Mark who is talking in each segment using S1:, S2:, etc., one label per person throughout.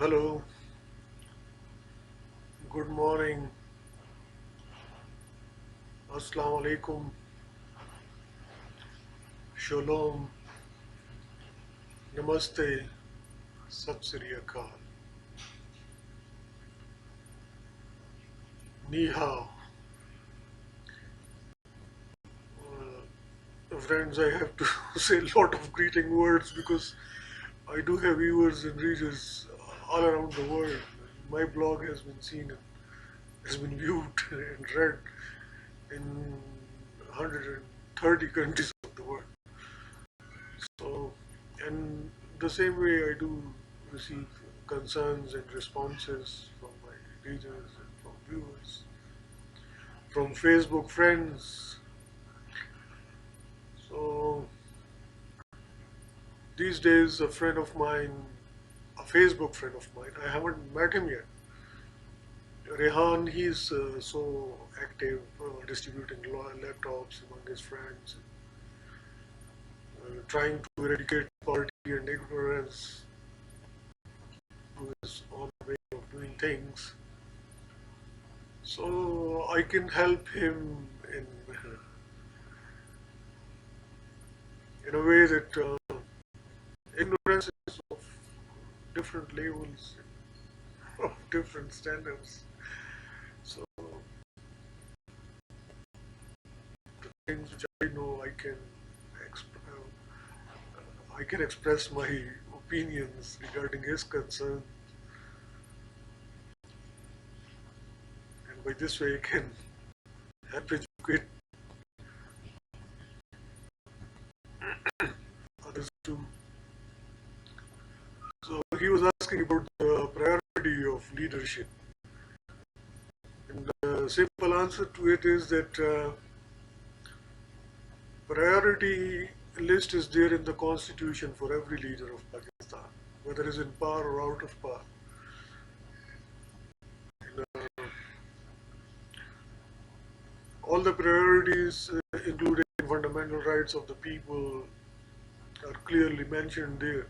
S1: Hello, good morning, Assalamu alaikum, Shalom, Namaste, Sat Sri Akal, Ni Hao. Friends, I have to say a lot of greeting words because I do have viewers and readers all around the world. My blog has been seen and has been viewed and read in 130 countries of the world. So, and the same way I do receive concerns and responses from my readers and from viewers, from Facebook friends. So, these days, a friend of mine, a Facebook friend of mine, I haven't met him yet. Rehan, he's so active distributing laptops among his friends, trying to eradicate poverty and ignorance through his own way of doing things. So I can help him in a way that ignorance is of different levels, of different standards. So the things which I know, I can express my opinions regarding his concern, and by this way I can help educate others too. So he was asking about the priority of leadership. And the simple answer to it is that priority list is there in the constitution for every leader of Pakistan, whether he's in power or out of power. And, all the priorities, including fundamental rights of the people, are clearly mentioned there.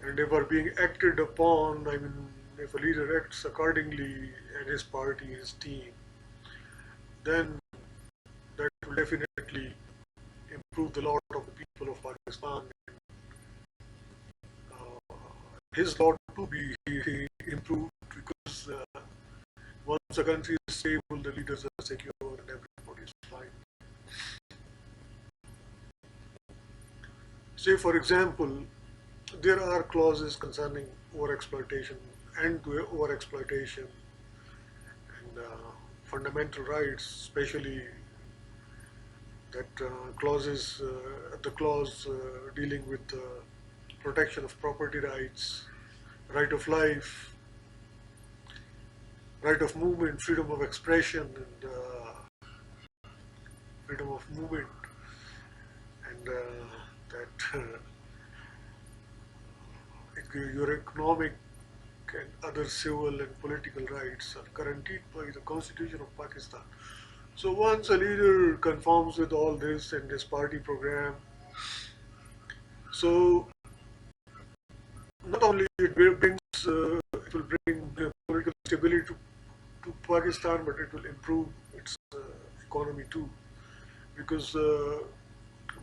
S1: And if are being acted upon, I mean, if a leader acts accordingly and his party, his team, then that will definitely improve the lot of the people of Pakistan. Uh, his lot to be improved because once the country is stable, the leaders are secure and everybody is fine. Say, for example, there are clauses concerning overexploitation, end to overexploitation, and fundamental rights, especially that the clause dealing with protection of property rights, right of life, right of movement, freedom of expression, and freedom of movement, and that your economic and other civil and political rights are guaranteed by the Constitution of Pakistan. So once a leader conforms with all this and his party program, so not only it will bring political stability to Pakistan, but it will improve its economy too, because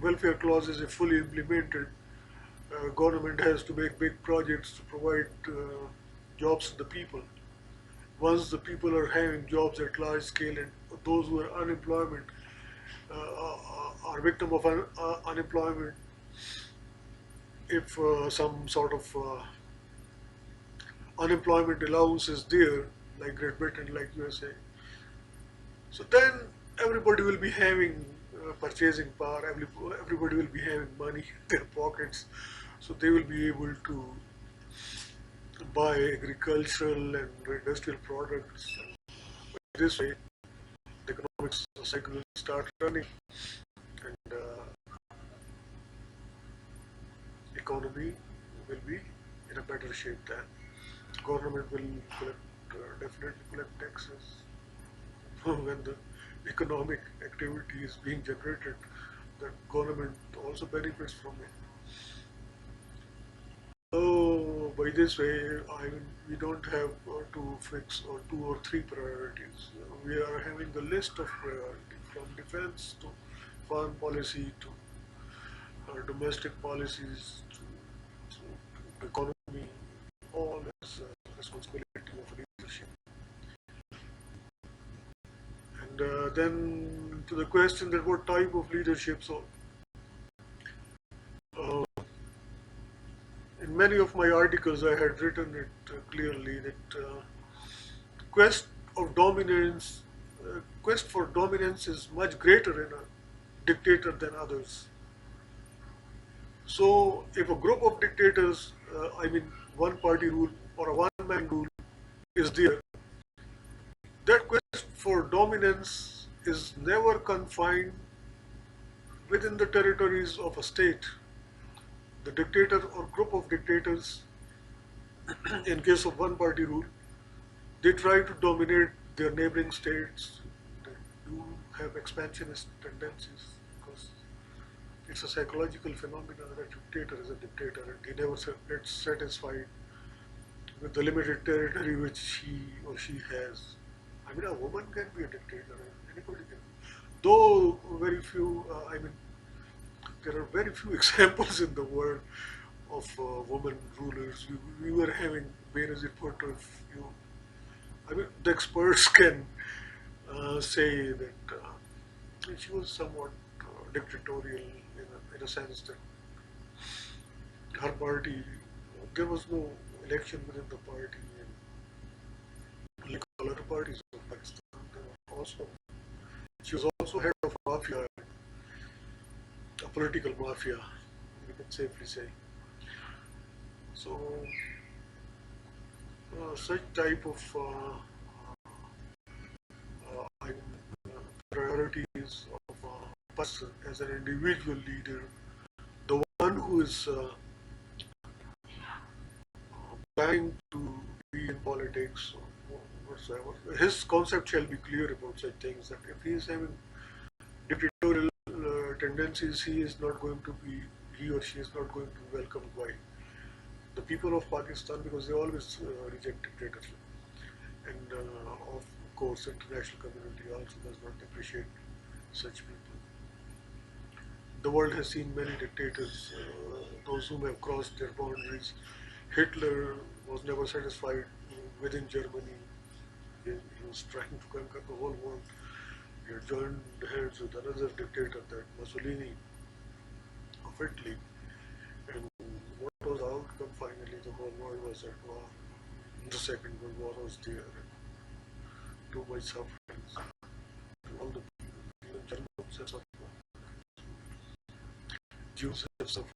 S1: welfare clauses, if fully implemented, government has to make big projects to provide jobs to the people. Once the people are having jobs at large scale, and those who are unemployment are victim of unemployment, if some sort of unemployment allowance is there, like Great Britain, like USA, so then everybody will be having purchasing power. Everybody will be having money in their pockets, so they will be able to buy agricultural and industrial products. This way, the economic cycle will start running, and economy will be in a better shape then. Government will definitely collect taxes when the economic activity is being generated. The government also benefits from it. So by this way, I mean, we don't have to fix or two or three priorities. We are having a list of priorities from defense to foreign policy to domestic policies to economy. All is responsibility of leadership. And then to the question that what type of leadership, so uh, in many of my articles I had written it clearly that quest of dominance, quest for dominance is much greater in a dictator than others. So if a group of dictators, I mean one party rule or a one man rule is there, that quest for dominance is never confined within the territories of a state. The dictator or group of dictators, in case of one party rule, they try to dominate their neighboring states. They do have expansionist tendencies because it's a psychological phenomenon that dictator is a dictator and he never gets satisfied with the limited territory which he or she has. I mean, a woman can be a dictator, anybody can. Though very few, I mean, there are very few examples in the world of women rulers. We were having Benazir Bhutto. If you, I mean, the experts can say that she was somewhat dictatorial in a sense that her party, there was no election within the party, and like all other parties of Pakistan, there were also, she was also head of mafia, a political mafia, we can safely say. So, such type of priorities of a person as an individual leader, the one who is planning to be in politics or whatsoever, his concept shall be clear about such things that if he is having dictatorial tendencies, he is not going to be, he or she is not going to be welcomed by the people of Pakistan because they always reject dictatorship. And of course, international community also does not appreciate such people. The world has seen many dictators, those whom have crossed their boundaries. Hitler was never satisfied within Germany. He was trying to conquer the whole world. He had joined hands with another dictator, that Mussolini of Italy. And what was the outcome finally? The whole world was at war. The Second World War was there. Too much suffering. All the people, Germans have suffered. Jews have suffered.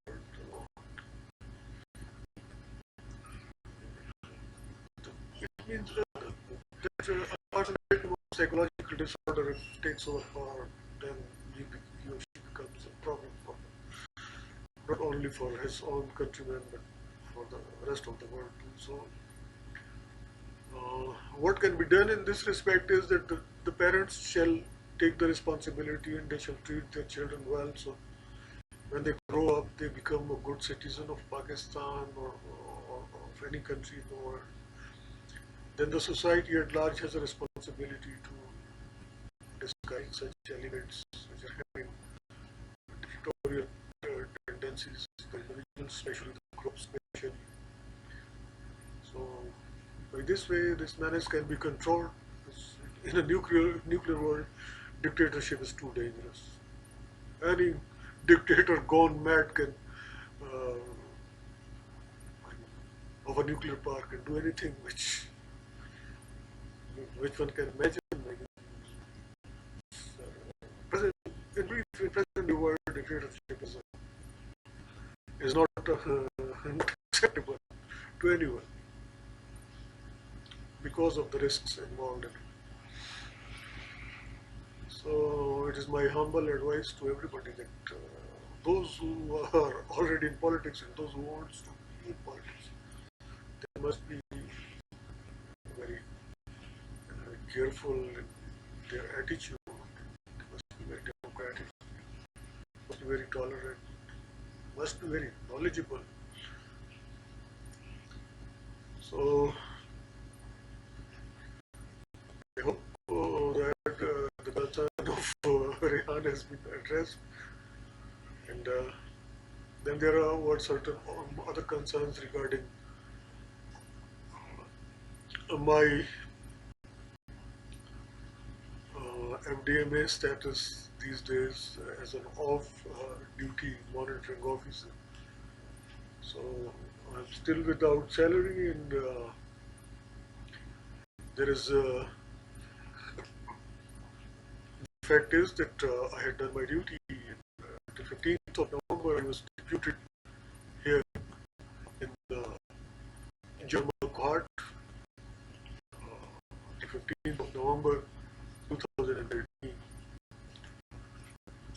S1: It means that a person with psychological disorder takes over power, then he or she becomes a problem for not only for his own countrymen but for the rest of the world too. So, what can be done in this respect is that the parents shall take the responsibility and they shall treat their children well. So, when they grow up, they become a good citizen of Pakistan or of any country in the world. Then the society at large has a responsibility to disguise such elements which are having dictatorial tendencies, the individuals, especially the groups, especially. So, by this way, this menace can be controlled. In a nuclear world, dictatorship is too dangerous. Any dictator gone mad can, uh, of a nuclear power, can do anything which one can imagine. Like, present, in brief, in present world, dictatorship is not acceptable to anyone because of the risks involved in it. So it is my humble advice to everybody that those who are already in politics and those who want to be in politics, they must be very careful in their attitude. They must be very democratic, must be very tolerant, must be very knowledgeable. So I hope that the concern of Rehan has been addressed, and then there were certain other concerns regarding my MDMA status these days as an off-duty monitoring officer. So I'm still without salary, and there is the fact is that I had done my duty. The 15th of November, I was deputed here in the German court. The 15th of November 2013,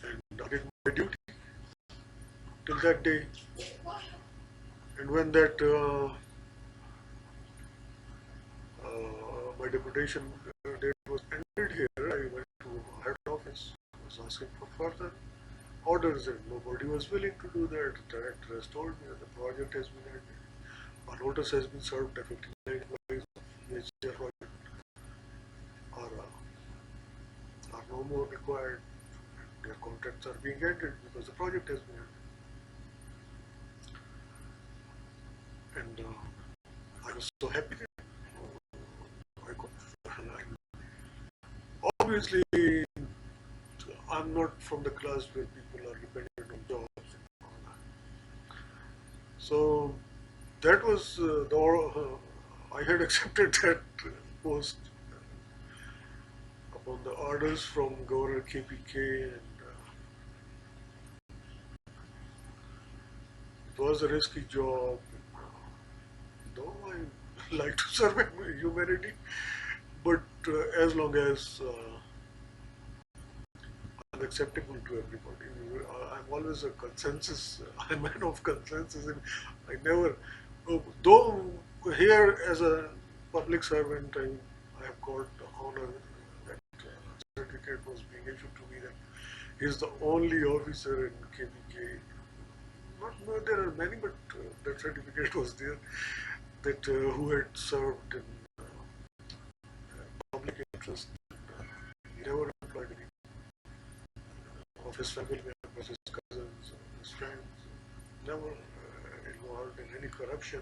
S1: and I did my duty till that day. And when that my deputation date was ended here, I went to head office. I was asking for further orders, and nobody was willing to do that. The director has told me that the project has been ended. A notice has been served that 59 employees of VHR project are no more required. Their contracts are being ended because the project has been ended. And I was so happy that I could. Obviously, I'm not from the class where people are dependent on jobs. So that was I had accepted that post upon the orders from Governor KPK, and it was a risky job. Though I like to serve humanity, but as long as I'm acceptable to everybody. I'm always a consensus. I'm a man of consensus, and I never. Though here as a public servant, I have got the honor that certificate was being issued to me that he is the only officer in KPK. Not there are many, but that certificate was there that who had served in public interest. He never employed any of his family members, his cousins, his friends, never involved in any corruption.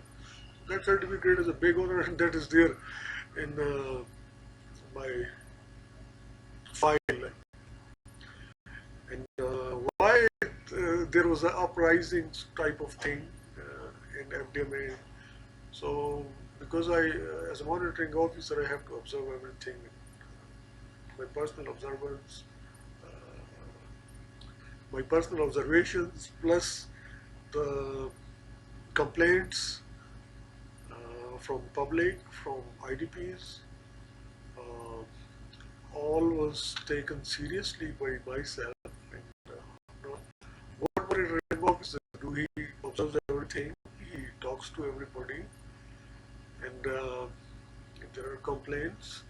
S1: That certificate is a big honor, and that is there in my file. And why there was an uprising type of thing in FDMA. So because as a monitoring officer, I have to observe everything. My personal observance, my personal observations, plus the complaints from public, from IDPs, all was taken seriously by myself. And what monitoring officer do? He observes everything. He talks to everybody, and if there are complaints,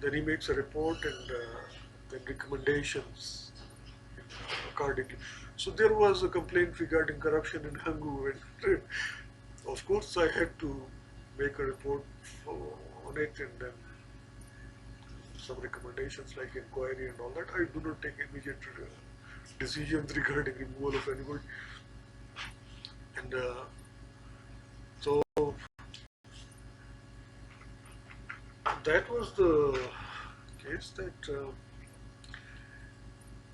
S1: then he makes a report, and then recommendations accordingly. So there was a complaint regarding corruption in Hangu, and of course I had to make a report on it, and then some recommendations like inquiry and all that. I do not take immediate decisions regarding removal of anybody. And so that was the case that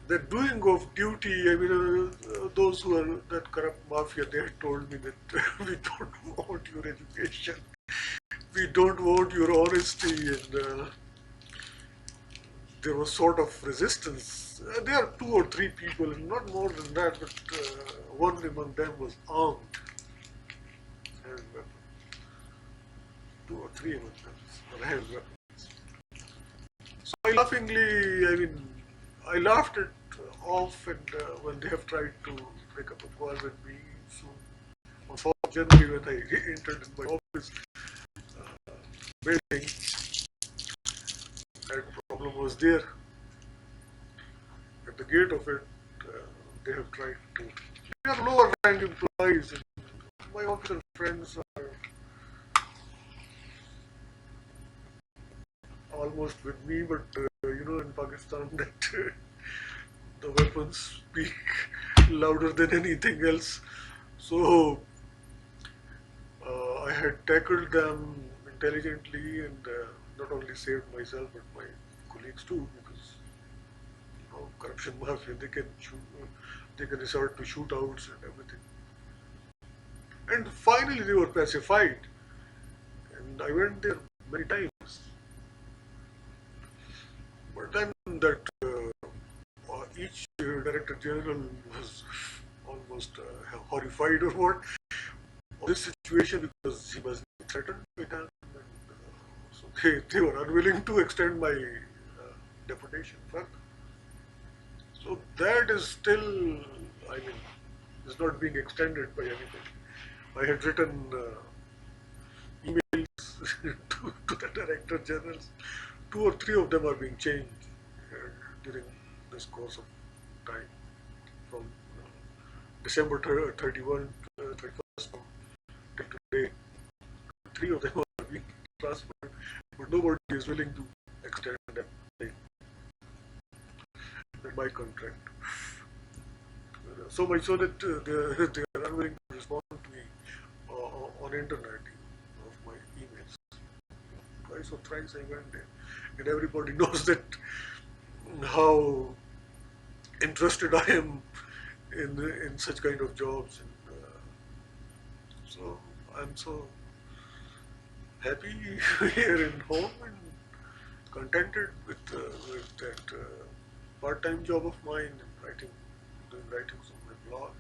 S1: the doing of duty. I mean, those who are that corrupt mafia, they had told me that we don't want your education, we don't want your honesty, and there was sort of resistance. There are 2 or 3 people, not more than that, but one among them was armed, and 2 or 3 among them had weapons. So I laughed it off, and when they have tried to make up a call with me. So on 4th January, when I entered in my office building, that problem was there. At the gate of it, they have tried to. They are lower rank employees. My officer friends are almost with me, but in Pakistan, that the weapons speak louder than anything else. So I had tackled them intelligently and not only saved myself but my colleagues too, because corruption mafia, they can resort to shootouts and everything. And finally, they were pacified, and I went there many times. But then that each director general was almost horrified or what of this situation because he was threatened by them. And, so they were unwilling to extend my deputation further. So that is still, I mean, is not being extended by anybody. I had written emails to the director generals. Two or three of them are being changed during this course of time from December 31 to 31st till today. Three of them are being transferred, but nobody is willing to extend them in my contract. So much so that they are unwilling to respond to me on internet of my emails. Twice or thrice I went there, and everybody knows that how interested I am in such kind of jobs, and so I'm so happy here in home and contented with that part-time job of mine and doing writings on my blog.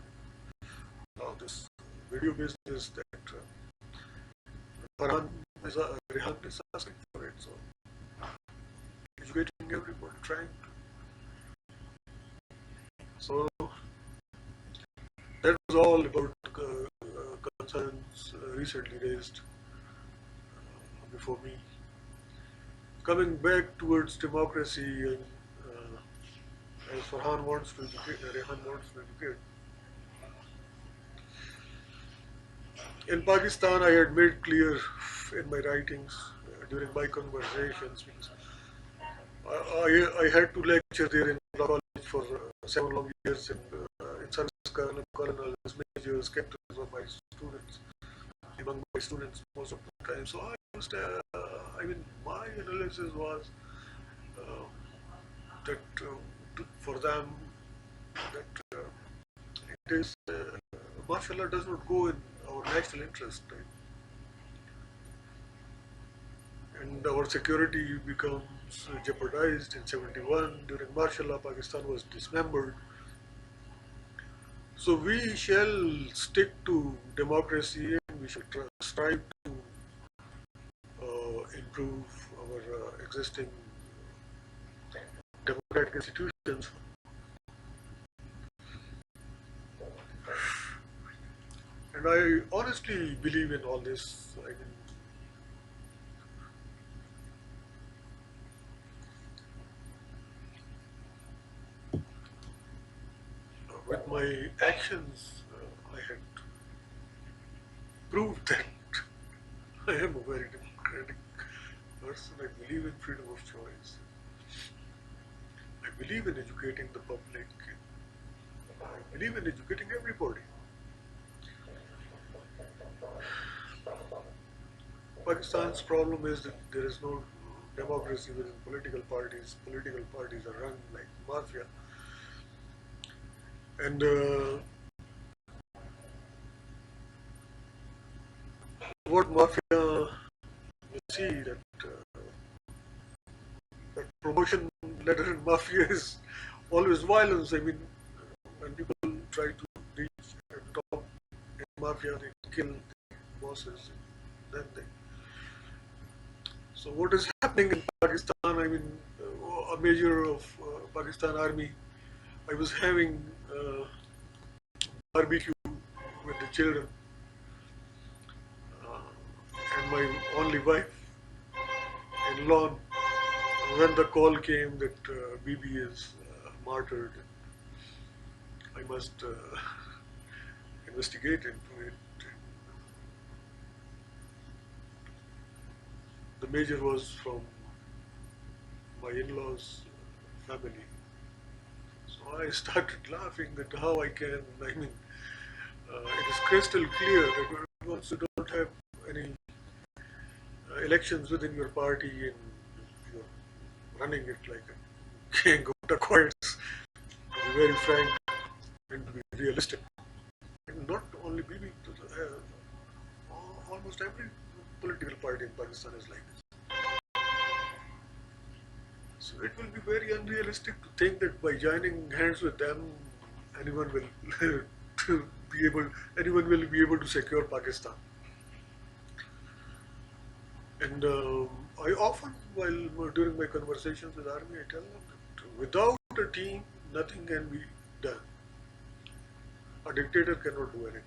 S1: Now this video business that Farhan Rehan is asking for it, so educating everybody, trying to. So that was all about concerns recently raised before me. Coming back towards democracy, and as Farhan wants to educate, Rehan wants to educate. In Pakistan, I had made clear in my writings during my conversations, because I had to lecture there in law college for 7 long years, and in service colonels, majors, captains were my students, among my students most of the time. So I mean, my analysis was uh, that for them, that it is, martial law does not go in our national interest, right? And our security becomes jeopardized in 71. During martial law, Pakistan was dismembered. So we shall stick to democracy, and we should strive to improve our existing democratic institutions. And I honestly believe in all this. I mean, with my actions, I had proved that I am a very democratic person. I believe in freedom of choice. I believe in educating the public. I believe in educating everybody. Pakistan's problem is that there is no democracy within political parties. Political parties are run like mafia. And what mafia, you see that, that promotion letter in mafia is always violence. I mean, when people try to reach the top in mafia, they kill the bosses. Then they. So what is happening in Pakistan? I mean, a major of Pakistan Army. I was having barbecue with the children, and my only wife in lawn. When the call came that Bibi is martyred, I must investigate into it. The major was from my in-laws' family. So I started laughing that how I can, I mean, it is crystal clear that once you don't have any elections within your party and you're running it like a king of the courts, to be very frank and to be realistic. And not only BB, almost every political party in Pakistan is like this. So it will be very unrealistic to think that by joining hands with them, anyone will to be able, anyone will be able to secure Pakistan. And I often, while during my conversations with army, I tell them that without a team, nothing can be done. A dictator cannot do anything.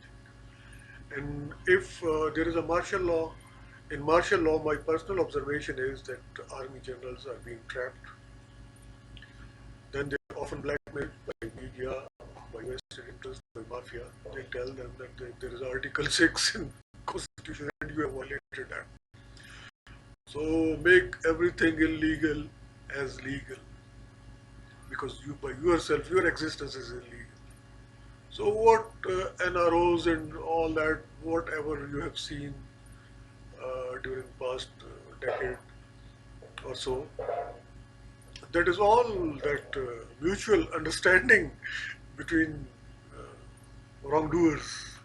S1: And if there is a martial law, in martial law, my personal observation is that army generals are being trapped. Then they are often blackmailed by media, by vested interests, by mafia. They tell them that there is Article 6 in Constitution and you have violated that. So make everything illegal as legal because you by yourself, your existence is illegal. So what NROs and all that, whatever you have seen during past decade or so, that is all that mutual understanding between wrongdoers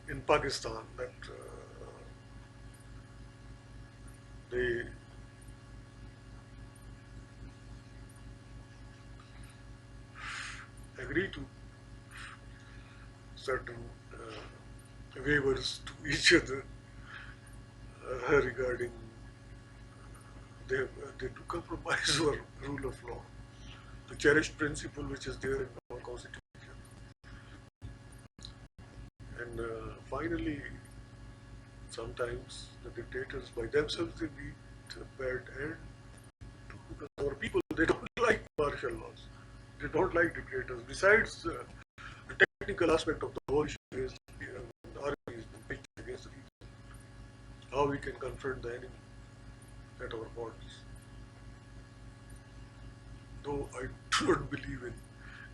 S1: in Pakistan that they agree to certain waivers to each other regarding they do compromise our rule of law, the cherished principle which is there in our constitution. And finally, sometimes the dictators by themselves they meet a bad end because our people they don't like martial laws, they don't like dictators. Besides, the technical aspect of the whole issue is the army is being pitched against the people. How we can confront the enemy at our borders. Though I do not believe in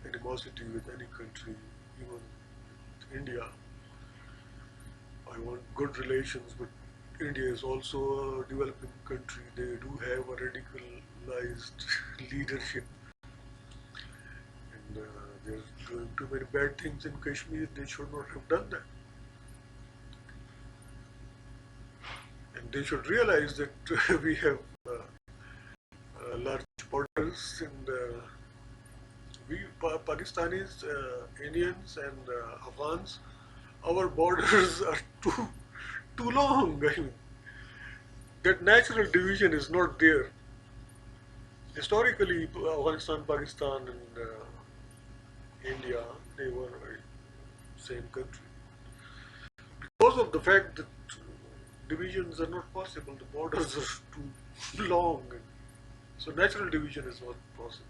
S1: animosity with any country, even with India, I want good relations, but India is also a developing country. They do have a radicalized leadership, and they're doing too many bad things in Kashmir. They should not have done that. And they should realize that we have large borders, and we Pakistanis, Indians, and Afghans, our borders are too long. I mean, that natural division is not there. Historically, Afghanistan, Pakistan, and India, they were same country. Because of the fact that divisions are not possible, the borders are too long, and so natural division is not possible.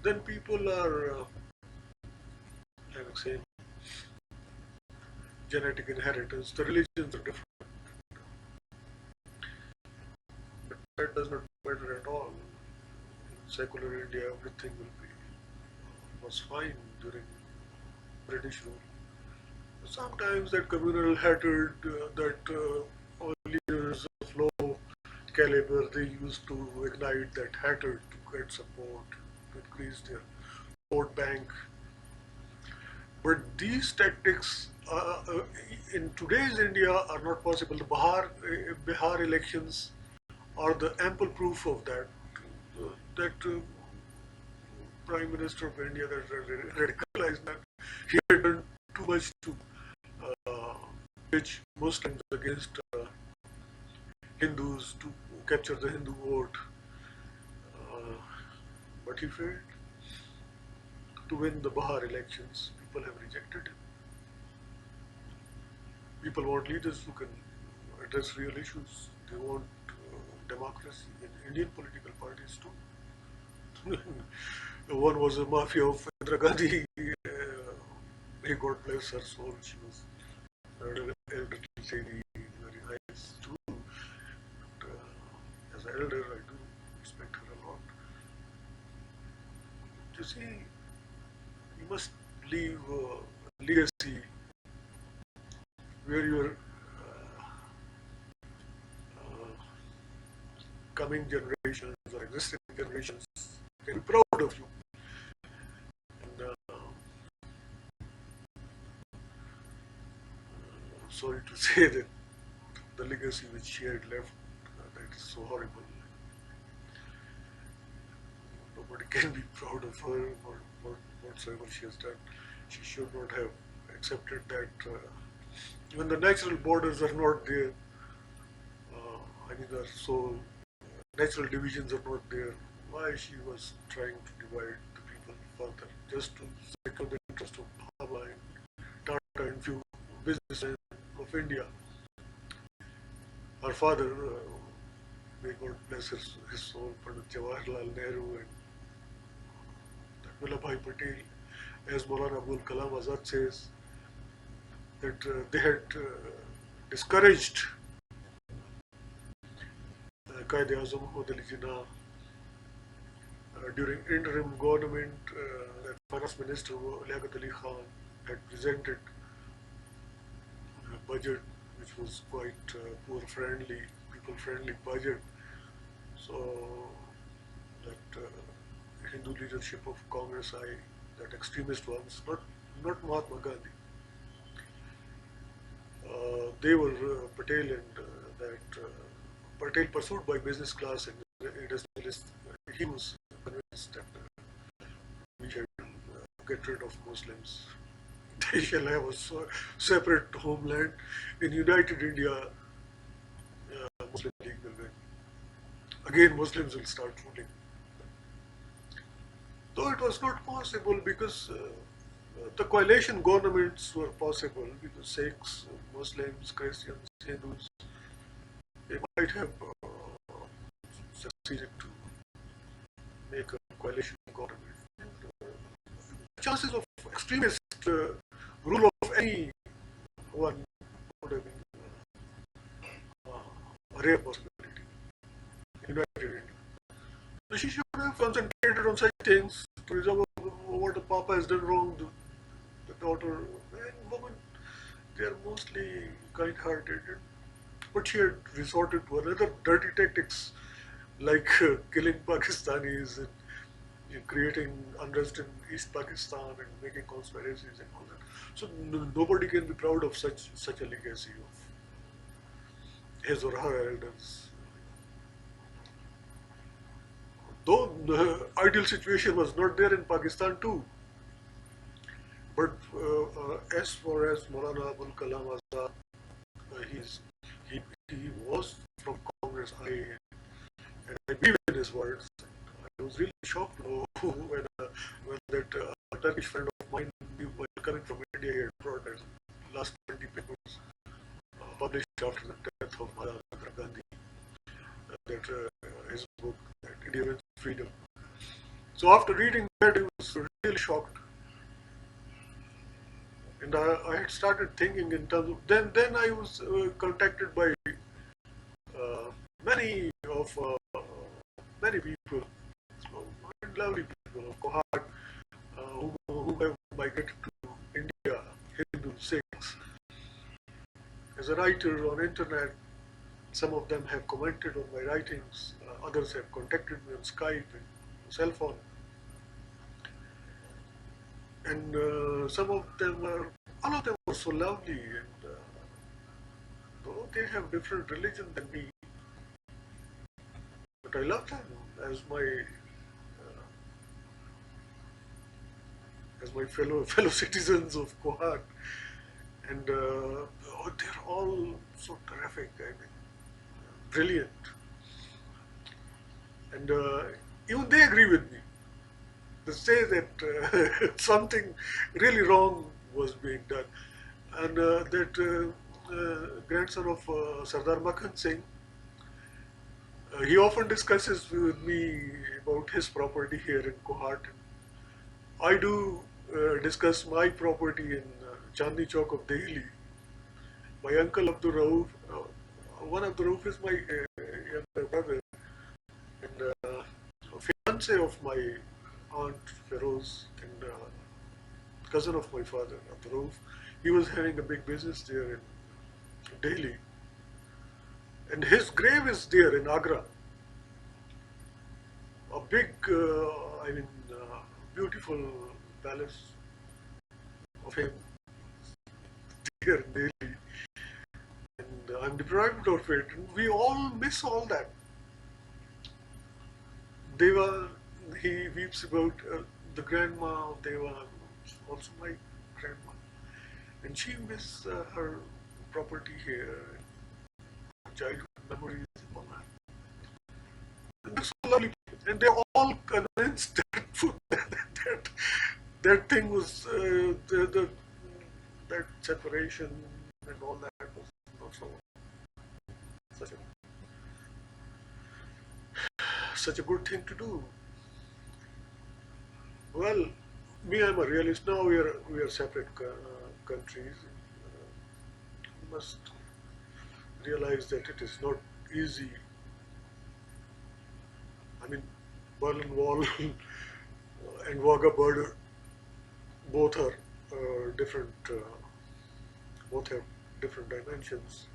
S1: Then people are having same genetic inheritance. The religions are different, but that does not matter at all. In secular India, everything was fine during British rule. Sometimes that communal hatred, that all leaders of low caliber, they used to ignite that hatred to get support, to increase their vote bank. But these tactics in today's India are not possible. The Bihar elections are the ample proof of that. That Prime Minister of India that radicalized that he had done too much to uh, pitch Muslims against Hindus to capture the Hindu vote, uh, but he failed to win the Bihar elections. People have rejected him. People want leaders who can address real issues. They want democracy in Indian political parties too. One was a mafia of Indira Gandhi. May God bless her soul. She was an elderly lady, very nice too. But, as an elder, I do respect her a lot. You see, you must leave a legacy where your uh, coming generations or existing generations can be proud of you. And I'm sorry to say that the legacy which she had left, that is so horrible. Nobody can be proud of her or whatsoever she has done. She should not have accepted that. Even the natural borders are not there. I mean, so natural divisions are not there. Why she was trying to divide the people further just to secure the interest of Bhabha and Tata and few businessmen of India. Her father, may God bless his soul, Pandit Jawaharlal Nehru and Vallabhbhai Patel, as Maulana Abul Kalam Azad says, that they had discouraged Qaid-e-Azam Muhammad Ali Jinnah during interim government. That Finance Minister Liaquat Ali Khan had presented a budget which was quite poor friendly, people friendly budget. So that Hindu leadership of Congress, that extremist ones, not Mahatma Gandhi, they were Patel and that Patel pursued by business class and industrialists. He was convinced that we should get rid of Muslims. They shall have a separate homeland. In United India, Muslim League will win. Again, Muslims will start ruling. Though it was not possible because the coalition governments were possible because Sikhs, Muslims, Christians, Hindus, they might have succeeded to make a coalition government. And, chances of extremist rule of any one would have been a rare possibility in United India. So she should have concentrated on such things to resolve what the Papa has done wrong, the daughter and woman. They are mostly kind-hearted. But she had resorted to another dirty tactics like killing Pakistanis and creating unrest in East Pakistan and making conspiracies and all that. So nobody can be proud of such a legacy of his or her elders. Though the ideal situation was not there in Pakistan too, but as far as Maulana Abul Kalam Azad, he was from Congress. And I believe in his words. I was really shocked when that Turkish friend of mine, while coming from India, he had brought his last 20 papers published after the death of Mahatma Gandhi. That his book, that India Wins Freedom. So after reading that, I was really shocked. And I had started thinking in terms of, then I was contacted by uh, many of many people, lovely people of Kohat, who have migrated to India, Hindu Sikhs. As a writer on internet, some of them have commented on my writings, others have contacted me on Skype and cell phone. And all of them were so lovely, and though they have different religion than me, but I love them as my fellow citizens of Kohat, and they're all so terrific. I mean, brilliant, and even they agree with me. They say that something really wrong was being done, and that grandson of Sardar Makhan Singh, he often discusses with me about his property here in Kohat. I do discuss my property in Chandni Chowk of Delhi. My uncle Abdur Rauf, one Abdur Rauf is my younger brother, and a fiance of my aunt Feroz and cousin of my father, Abdur. He was having a big business there in Delhi, and his grave is there in Agra. A big, beautiful palace of him here in Delhi, and I'm deprived of it. And we all miss all that. Deva, he weeps about the grandma of Deva, also my grandma, and she miss her property here, childhood memories, and all that. And they're so lovely, and they're all convinced that that thing was that separation and all that was not so such a such a good thing to do. Well, me, I'm a realist. Now we are separate countries. We must realize that it is not easy. I mean, Berlin Wall and Wagah border both are different. Both have different dimensions.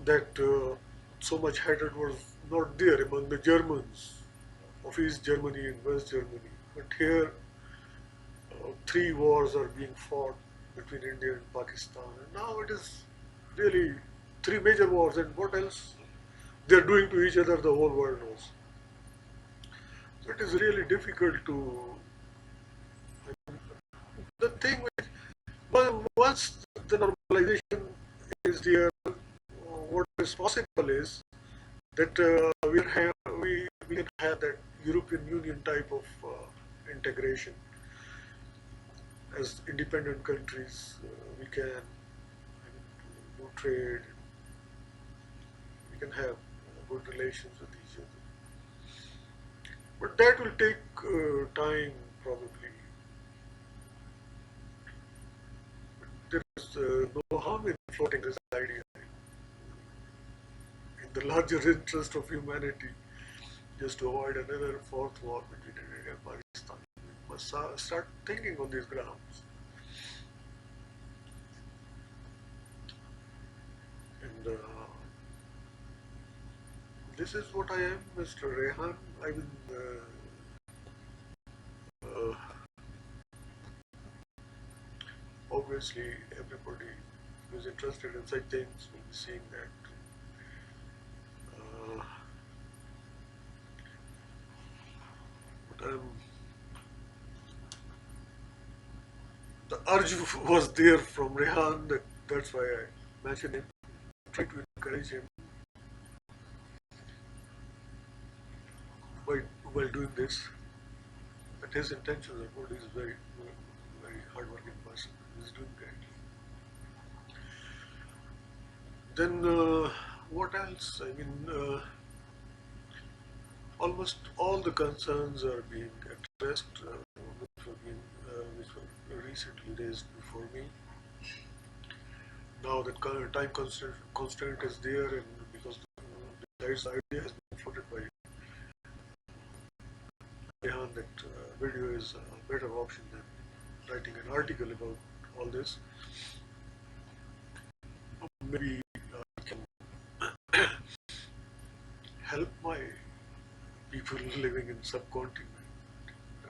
S1: That so much hatred was not there among the Germans of East Germany and West Germany. But here, three wars are being fought between India and Pakistan. And now it is really three major wars, and what else they're doing to each other, the whole world knows. So it is really difficult to. The thing which, once the normalization is there, what is possible is that we can have that European Union type of integration as independent countries. We can do trade. We can have good relations with each other. But that will take time, probably. There is no harm in floating this idea in the larger interest of humanity, just to avoid another fourth war between India and Pakistan. We must start thinking on these grounds. And this is what I am, Mr. Rehan. I mean, uh, obviously, everybody who is interested in such things will be seeing that. But the urge was there from Rehan. That's why I mentioned him. Try to encourage him by while doing this. But his intentions are good. He's a very, very hardworking person. He's doing great. Then what else? I mean, almost all the concerns are being addressed, which were recently raised before me. Now that time constraint is there, and because besides the idea has been floated by Rehan that video is a better option than writing an article about all this. Maybe I can help my people living in subcontinent, uh,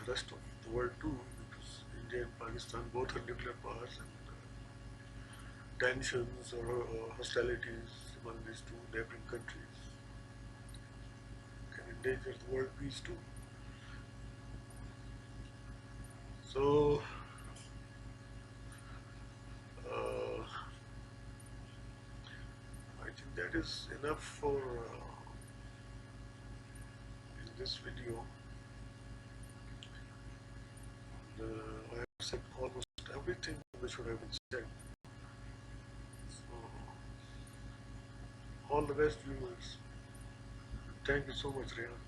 S1: the rest of the world too, because India and Pakistan both are nuclear powers, and tensions or hostilities among these two neighboring countries can endanger the world peace too. So, uh, I think that is enough for in this video. I have said almost everything which should have been said. So, all the best, viewers. Thank you so much, Rehan.